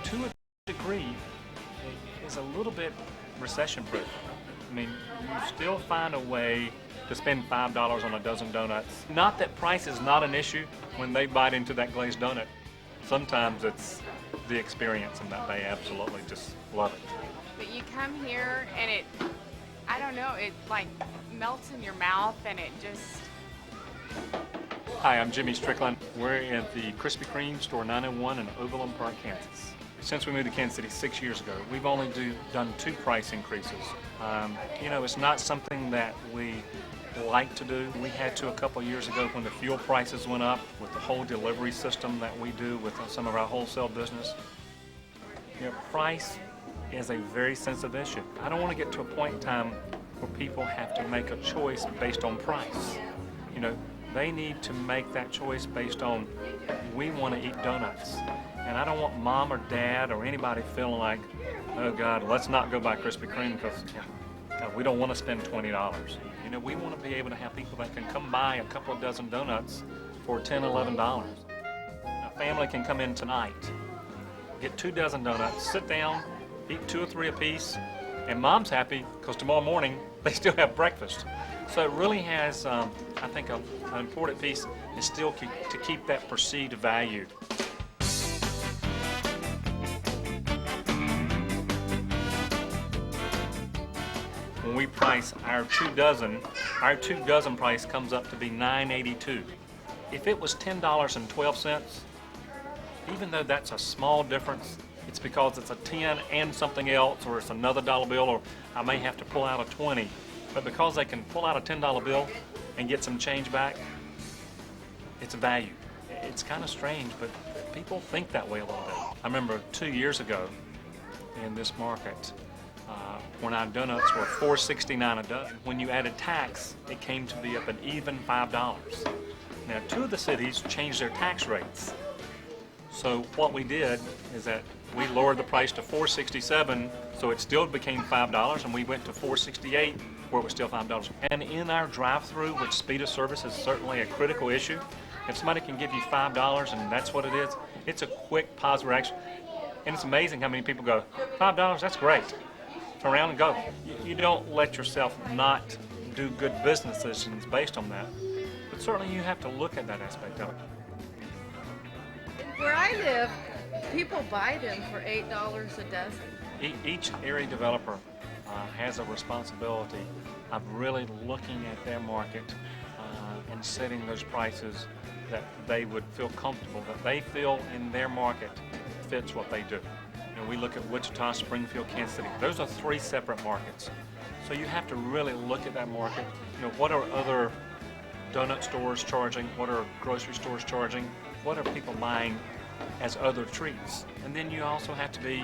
to a degree, is a little bit recession-proof. I mean, you still find a way to spend $5 on a dozen donuts. Not that price is not an issue when they bite into that glazed donut. Sometimes it's the experience and that they absolutely just love it. But you come here and it, I don't know, it like melts in your mouth and it just... Hi, I'm Jimmy Strickland. We're at the Krispy Kreme, store 901 in Overland Park, Kansas. Since we moved to Kansas City 6 years ago, we've only done 2 price increases. You know, it's not something that we like to do. We had to a couple years ago when the fuel prices went up with the whole delivery system that we do with some of our wholesale business. You know, price is a very sensitive issue. I don't want to get to a point in time where people have to make a choice based on price. You know, they need to make that choice based on, we want to eat donuts. And I don't want mom or dad or anybody feeling like, oh God, let's not go buy Krispy Kreme because we don't want to spend $20. You know, we want to be able to have people that can come buy a couple of dozen donuts for $10, $11. A family can come in tonight, get 2 dozen donuts, sit down, eat 2 or 3 apiece, and mom's happy because tomorrow morning they still have breakfast. So it really has, I think, an important piece is still to keep that perceived value. When we price our 2 dozen price comes up to be $9.82. If it was $10.12, even though that's a small difference, it's because it's a 10 and something else, or it's another dollar bill, or I may have to pull out a 20. But because they can pull out a $10 bill and get some change back, it's a value. It's kind of strange, but people think that way a little bit. I remember 2 years ago in this market, when our donuts were $4.69 a dozen. When you added tax, it came to be up an even $5. Now, 2 of the cities changed their tax rates. So what we did is that we lowered the price to $4.67, so it still became $5, and we went to $4.68, where it was still $5. And in our drive-through, which speed of service is certainly a critical issue, if somebody can give you $5 and that's what it is, it's a quick, positive reaction. And it's amazing how many people go, $5, that's great. Turn around and go. You don't let yourself not do good business decisions based on that. But certainly you have to look at that aspect of it. Where I live, people buy them for $8 a dozen. Each area developer has a responsibility of really looking at their market and setting those prices that they would feel comfortable, that they feel in their market fits what they do. You know, we look at Wichita, Springfield, Kansas City. Those are 3 separate markets. So you have to really look at that market. You know, what are other donut stores charging? What are grocery stores charging? What are people buying as other treats? And then you also have to be,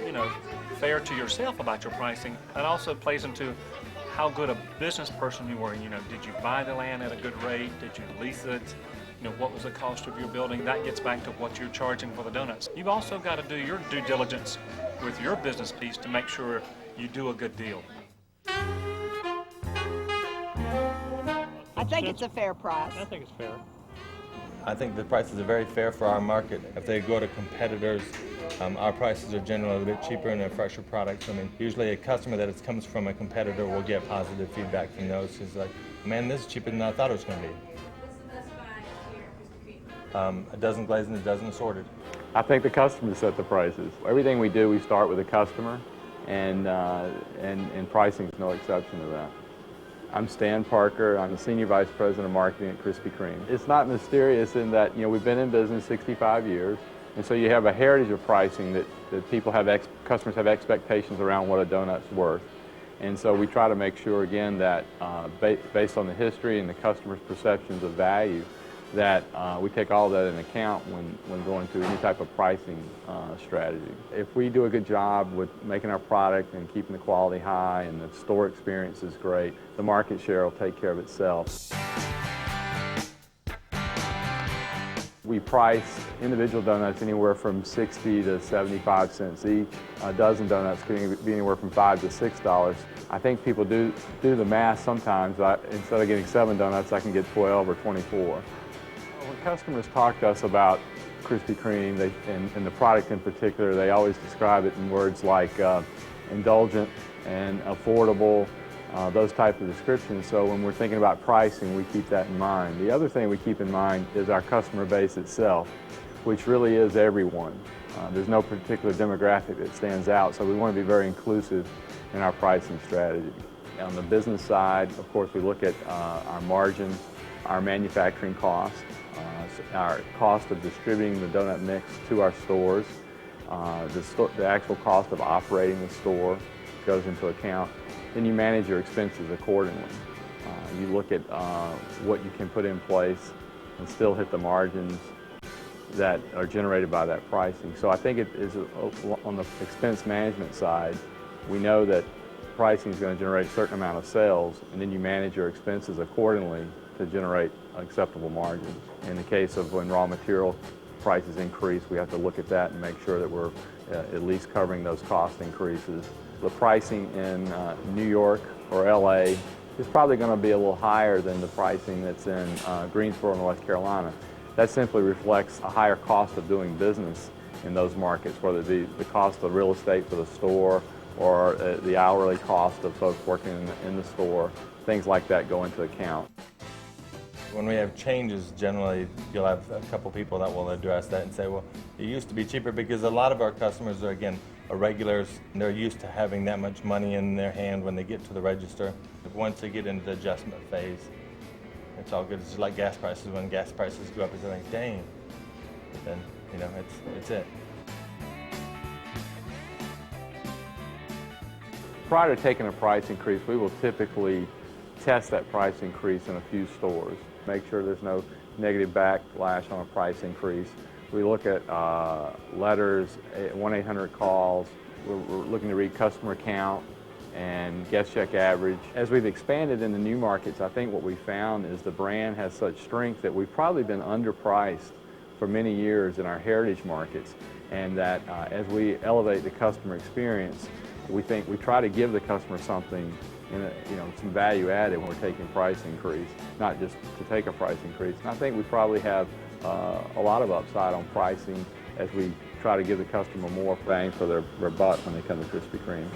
you know, fair to yourself about your pricing. That also plays into how good a business person you were. You know, did you buy the land at a good rate? Did you lease it? You know, what was the cost of your building? That gets back to what you're charging for the donuts. You've also got to do your due diligence with your business piece to make sure you do a good deal. I think it's a fair price. I think it's fair. I think the prices are very fair for our market. If they go to competitors, our prices are generally a bit cheaper and they're fresher products. I mean, usually a customer that comes from a competitor will get positive feedback from those. He's like, man, this is cheaper than I thought it was going to be. A dozen glazed and a dozen assorted. I think the customers set the prices. Everything we do, we start with the customer, and pricing is no exception to that. I'm Stan Parker. I'm the Senior Vice President of Marketing at Krispy Kreme. It's not mysterious in that, you know, we've been in business 65 years, and so you have a heritage of pricing that people have, customers have expectations around what a donut's worth. And so we try to make sure, again, that based on the history and the customer's perceptions of value, that we take all that into account when going through any type of pricing strategy. If we do a good job with making our product and keeping the quality high and the store experience is great, the market share will take care of itself. We price individual donuts anywhere from 60 to 75 cents each. A dozen donuts can be anywhere from $5 to $6. I think people do the math sometimes. Instead of getting 7 donuts, I can get 12 or 24. When customers talk to us about Krispy Kreme, and the product in particular, they always describe it in words like indulgent and affordable, those type of descriptions. So when we're thinking about pricing, we keep that in mind. The other thing we keep in mind is our customer base itself, which really is everyone. There's no particular demographic that stands out, so we want to be very inclusive in our pricing strategy. On the business side, of course, we look at our margins, our manufacturing costs, our cost of distributing the donut mix to our stores, the actual cost of operating the store goes into account. Then you manage your expenses accordingly. You look at what you can put in place and still hit the margins that are generated by that pricing. So I think it is on the expense management side, we know that pricing is going to generate a certain amount of sales, and then you manage your expenses accordingly to generate acceptable margins. In the case of when raw material prices increase, we have to look at that and make sure that we're at least covering those cost increases. The pricing in New York or LA is probably going to be a little higher than the pricing that's in Greensboro, North Carolina. That simply reflects a higher cost of doing business in those markets, whether it be the cost of real estate for the store or the hourly cost of folks working in the store. Things like that go into account. When we have changes, generally you'll have a couple people that will address that and say, well, it used to be cheaper, because a lot of our customers are, again, regulars, and they're used to having that much money in their hand when they get to the register. Once they get into the adjustment phase, it's all good. It's just like gas prices. When gas prices go up, it's like, dang. But then, you know, it's it. Prior to taking a price increase, we will typically test that price increase in a few stores. Make sure there's no negative backlash on a price increase. We look at letters, 1-800 calls. We're looking to read customer count and guest check average. As we've expanded into new markets, I think what we found is the brand has such strength that we've probably been underpriced for many years in our heritage markets, and that as we elevate the customer experience, we try to give the customer something, some value added when we're taking price increase, not just to take a price increase. And I think we probably have a lot of upside on pricing as we try to give the customer more bang for their buck when they come to Krispy Kreme.